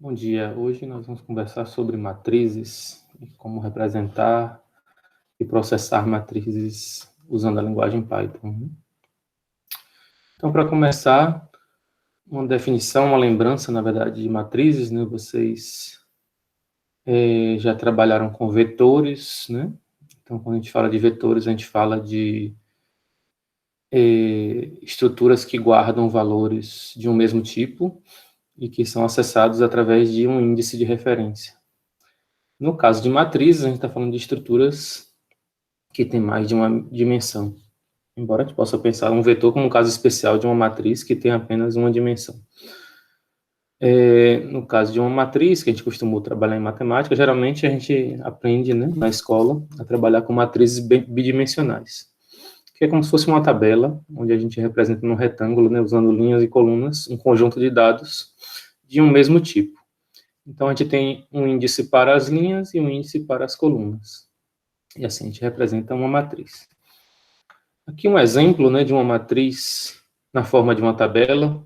Bom dia. Hoje nós vamos conversar sobre matrizes e como representar e processar matrizes usando a linguagem Python. Então, para começar, uma definição, uma lembrança, na verdade, de matrizes, né? Vocês já trabalharam com vetores, né? Então, quando a gente fala de vetores, a gente fala de estruturas que guardam valores de um mesmo tipo e que são acessados através de um índice de referência. No caso de matrizes, a gente está falando de estruturas que têm mais de uma dimensão. Embora a gente possa pensar um vetor como um caso especial de uma matriz que tem apenas uma dimensão. No caso de uma matriz, que a gente costumou trabalhar em matemática, geralmente a gente aprende, né, na escola a trabalhar com matrizes bidimensionais, que é como se fosse uma tabela, onde a gente representa num retângulo, né, usando linhas e colunas, um conjunto de dados de um mesmo tipo. Então, a gente tem um índice para as linhas e um índice para as colunas. E assim a gente representa uma matriz. Aqui um exemplo, né, de uma matriz na forma de uma tabela.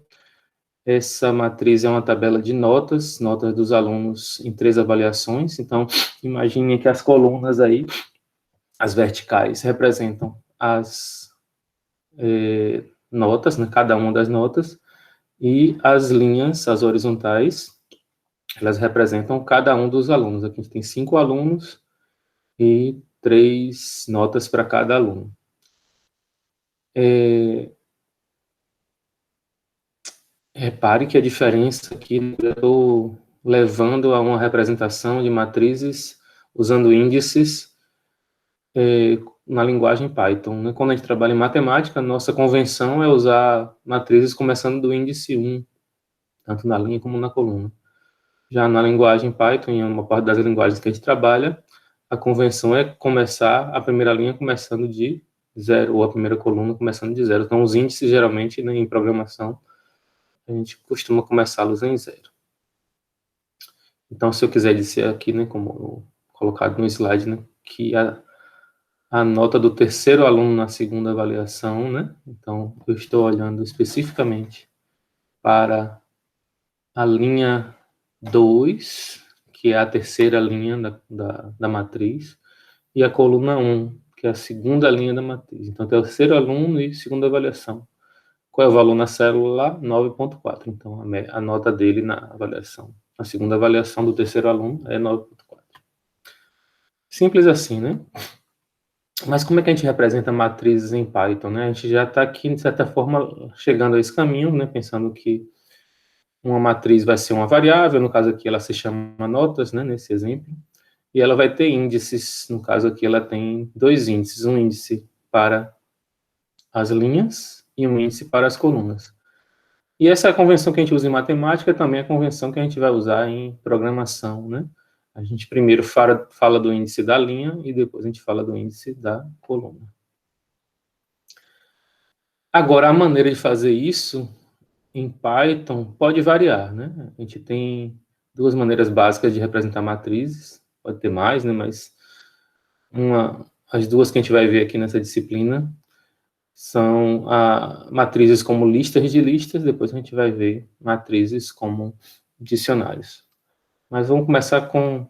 Essa matriz é uma tabela de notas dos alunos em 3 avaliações. Então, imagine que as colunas aí, as verticais, representam as notas, né, cada uma das notas, e as linhas, as horizontais, elas representam cada um dos alunos. Aqui a gente tem 5 alunos e 3 notas para cada aluno. Repare que a diferença aqui, eu estou levando a uma representação de matrizes usando índices na linguagem Python. Né? Quando a gente trabalha em matemática, a nossa convenção é usar matrizes começando do índice 1, tanto na linha como na coluna. Já na linguagem Python, em uma parte das linguagens que a gente trabalha, a convenção é começar a primeira linha começando de 0, ou a primeira coluna começando de 0. Então, os índices, geralmente, né, em programação, a gente costuma começá-los em 0. Então, se eu quiser dizer aqui, né, como colocado no slide, né, que a nota do terceiro aluno na segunda avaliação, né, então eu estou olhando especificamente para a linha 2, que é a terceira linha da matriz, e a coluna 1, que é a segunda linha da matriz. Então, terceiro aluno e segunda avaliação. Qual é o valor na célula lá? 9,4. Então, a nota dele na avaliação, a segunda avaliação do terceiro aluno é 9,4. Simples assim, né? Mas como é que a gente representa matrizes em Python, né? A gente já está aqui, de certa forma, chegando a esse caminho, né? Pensando que uma matriz vai ser uma variável, no caso aqui ela se chama notas, né? Nesse exemplo. E ela vai ter índices, no caso aqui ela tem 2 índices, um índice para as linhas e um índice para as colunas. E essa é a convenção que a gente usa em matemática, também é a convenção que a gente vai usar em programação, né? A gente primeiro fala do índice da linha e depois a gente fala do índice da coluna. Agora, a maneira de fazer isso em Python pode variar, né? A gente tem 2 maneiras básicas de representar matrizes, pode ter mais, né? Mas as 2 que a gente vai ver aqui nessa disciplina são matrizes como listas de listas, depois a gente vai ver matrizes como dicionários. Mas vamos começar com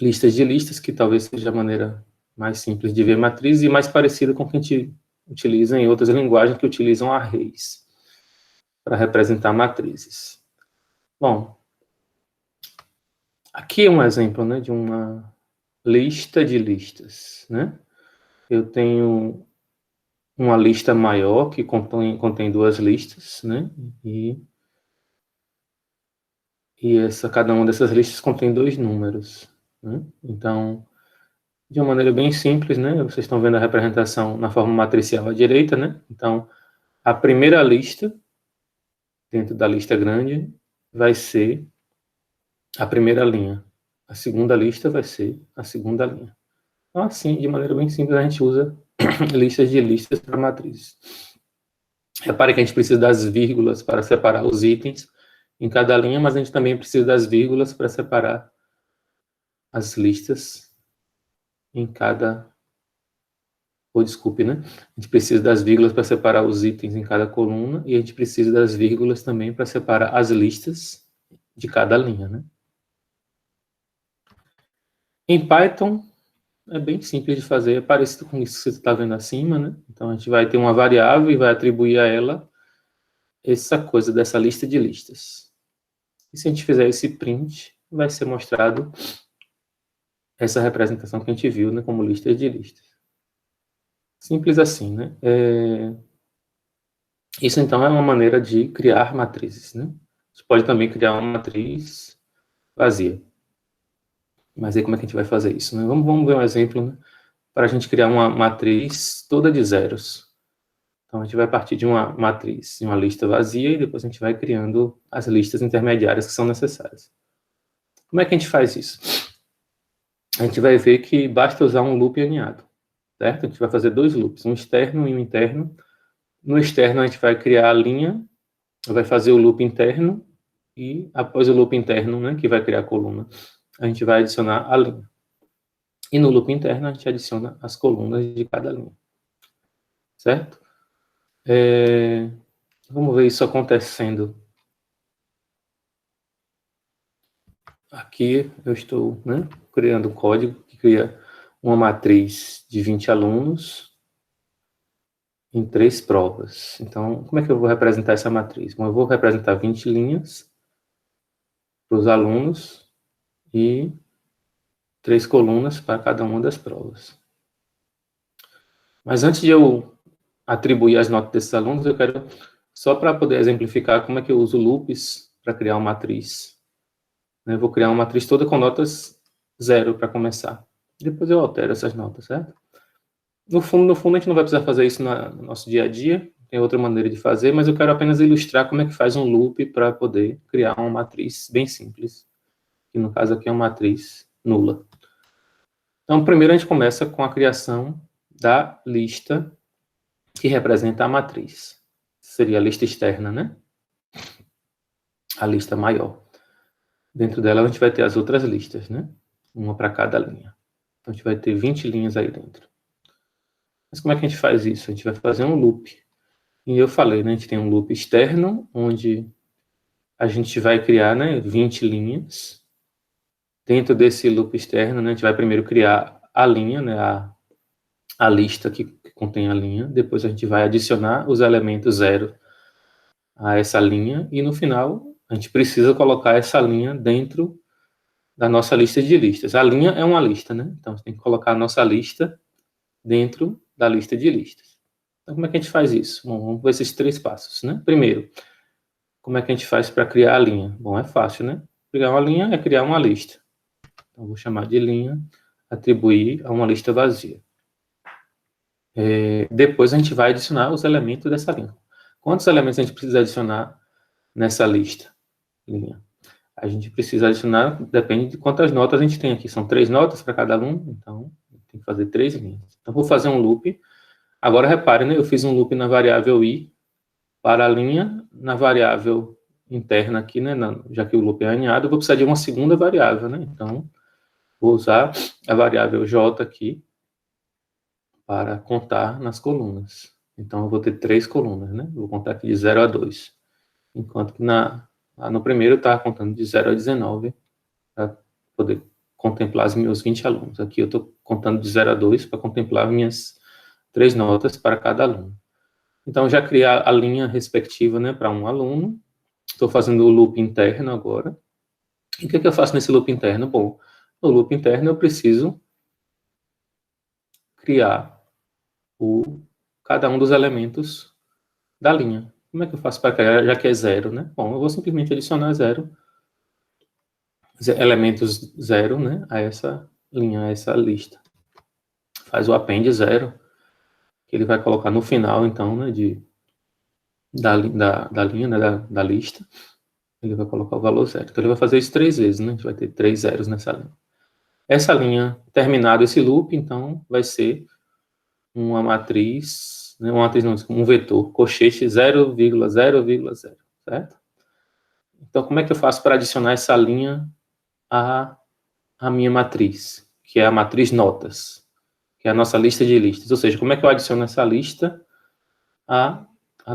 listas de listas, que talvez seja a maneira mais simples de ver matrizes e mais parecida com o que a gente utiliza em outras linguagens que utilizam arrays para representar matrizes. Bom, aqui é um exemplo, né, de uma lista de listas, né? Eu tenho uma lista maior que contém 2 listas, né? E cada uma dessas listas contém 2 números, né? Então, de uma maneira bem simples, né? Vocês estão vendo a representação na forma matricial à direita, né? Então, a primeira lista, dentro da lista grande, vai ser a primeira linha. A segunda lista vai ser a segunda linha. Então, assim, de maneira bem simples, a gente usa listas de listas para matrizes. Repare que a gente precisa das vírgulas para separar os itens em cada linha, mas a gente também precisa das vírgulas para separar as listas em cada... desculpe, né? A gente precisa das vírgulas para separar os itens em cada coluna e a gente precisa das vírgulas também para separar as listas de cada linha, né? Em Python, é bem simples de fazer, é parecido com isso que você está vendo acima, né? Então, a gente vai ter uma variável e vai atribuir a ela essa coisa dessa lista de listas. E se a gente fizer esse print, vai ser mostrado essa representação que a gente viu, né, como lista de listas. Simples assim, né? Isso, então, é uma maneira de criar matrizes, né? A gente pode também criar uma matriz vazia. Mas aí como é que a gente vai fazer isso, né? Vamos ver um exemplo, né? Para a gente criar uma matriz toda de zeros. Então, a gente vai partir de uma matriz, de uma lista vazia, e depois a gente vai criando as listas intermediárias que são necessárias. Como é que a gente faz isso? A gente vai ver que basta usar um loop aninhado, certo? A gente vai fazer dois loops, um externo e um interno. No externo, a gente vai criar a linha, vai fazer o loop interno, e após o loop interno, né, que vai criar a coluna, a gente vai adicionar a linha. E no loop interno, a gente adiciona as colunas de cada linha. Certo? Vamos ver isso acontecendo. Aqui eu estou, né, criando um código que cria uma matriz de 20 alunos em 3 provas. Então, como é que eu vou representar essa matriz? Bom, eu vou representar 20 linhas para os alunos e 3 colunas para cada uma das provas. Mas antes de eu atribuir as notas desses alunos, eu quero, só para poder exemplificar como é que eu uso loops para criar uma matriz. Eu vou criar uma matriz toda com notas 0 para começar. Depois eu altero essas notas, certo? No fundo, a gente não vai precisar fazer isso no nosso dia a dia. Tem outra maneira de fazer, mas eu quero apenas ilustrar como é que faz um loop para poder criar uma matriz bem simples. Que no caso aqui é uma matriz nula. Então, primeiro a gente começa com a criação da lista que representa a matriz. Seria a lista externa, né? A lista maior. Dentro dela a gente vai ter as outras listas, né? Uma para cada linha. Então, a gente vai ter 20 linhas aí dentro. Mas como é que a gente faz isso? A gente vai fazer um loop. E eu falei, né? A gente tem um loop externo, onde a gente vai criar, né, 20 linhas. Dentro desse loop externo, né, a gente vai primeiro criar a linha, né, a lista que contém a linha. Depois a gente vai adicionar os elementos 0 a essa linha. E no final, a gente precisa colocar essa linha dentro da nossa lista de listas. A linha é uma lista, né? Então, você tem que colocar a nossa lista dentro da lista de listas. Então, como é que a gente faz isso? Bom, vamos ver esses 3 passos, né? Primeiro, como é que a gente faz para criar a linha? Bom, é fácil, né? Criar uma linha é criar uma lista. Então, vou chamar de linha, atribuir a uma lista vazia. Depois a gente vai adicionar os elementos dessa linha. Quantos elementos a gente precisa adicionar nessa lista? Linha. A gente precisa adicionar, depende de quantas notas a gente tem aqui. São 3 notas para cada aluno, então tem que fazer 3 linhas. Então, vou fazer um loop. Agora, repare, né? Eu fiz um loop na variável i para a linha, na variável interna aqui, né? Já que o loop é aninhado, eu vou precisar de uma segunda variável, né? Então, vou usar a variável j aqui para contar nas colunas. Então, eu vou ter 3 colunas, né? Vou contar aqui de 0 a 2. Enquanto que no primeiro eu estava contando de 0 a 19, para poder contemplar os meus 20 alunos. Aqui eu estou contando de 0 a 2 para contemplar minhas 3 notas para cada aluno. Então, já criei a linha respectiva, né, para um aluno. Estou fazendo o loop interno agora. E o que eu faço nesse loop interno? Bom, no loop interno eu preciso criar cada um dos elementos da linha. Como é que eu faço para criar, já que é 0, né? Bom, eu vou simplesmente adicionar 0, elementos 0, né, a essa linha, a essa lista. Faz o append 0, que ele vai colocar no final, então, né, da linha, né, da lista. Ele vai colocar o valor 0. Então, ele vai fazer isso 3 vezes, né? A gente vai ter 3 zeros nessa linha. Essa linha, terminado esse loop, então, vai ser uma matriz, né, um vetor, colchete 0,0,0, certo? Então, como é que eu faço para adicionar essa linha à minha matriz, que é a matriz notas, que é a nossa lista de listas? Ou seja, como é que eu adiciono essa lista à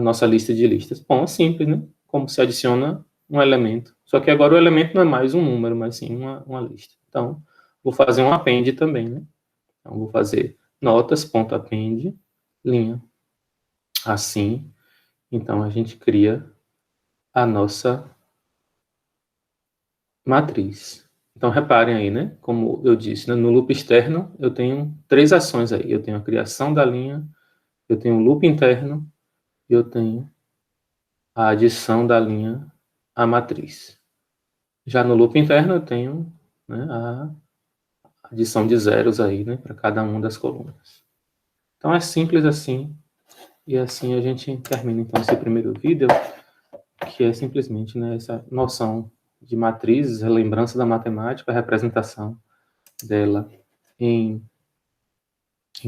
nossa lista de listas? Bom, é simples, né? Como se adiciona um elemento Só que agora o elemento não é mais um número, mas sim uma lista. Então, vou fazer um append também, né? Então, vou fazer notas.append, linha. Assim, então, a gente cria a nossa matriz. Então, reparem aí, né? Como eu disse, né? No loop externo, eu tenho 3 ações aí. Eu tenho a criação da linha, eu tenho o loop interno e eu tenho a adição da linha à matriz. Já no loop interno, eu tenho, né, a adição de zeros aí, né? Para cada uma das colunas. Então, é simples assim. E assim a gente termina, então, esse primeiro vídeo, que é simplesmente, né, essa noção de matrizes, a lembrança da matemática, a representação dela em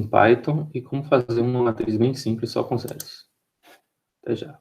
Python e como fazer uma matriz bem simples só com zeros. Até já.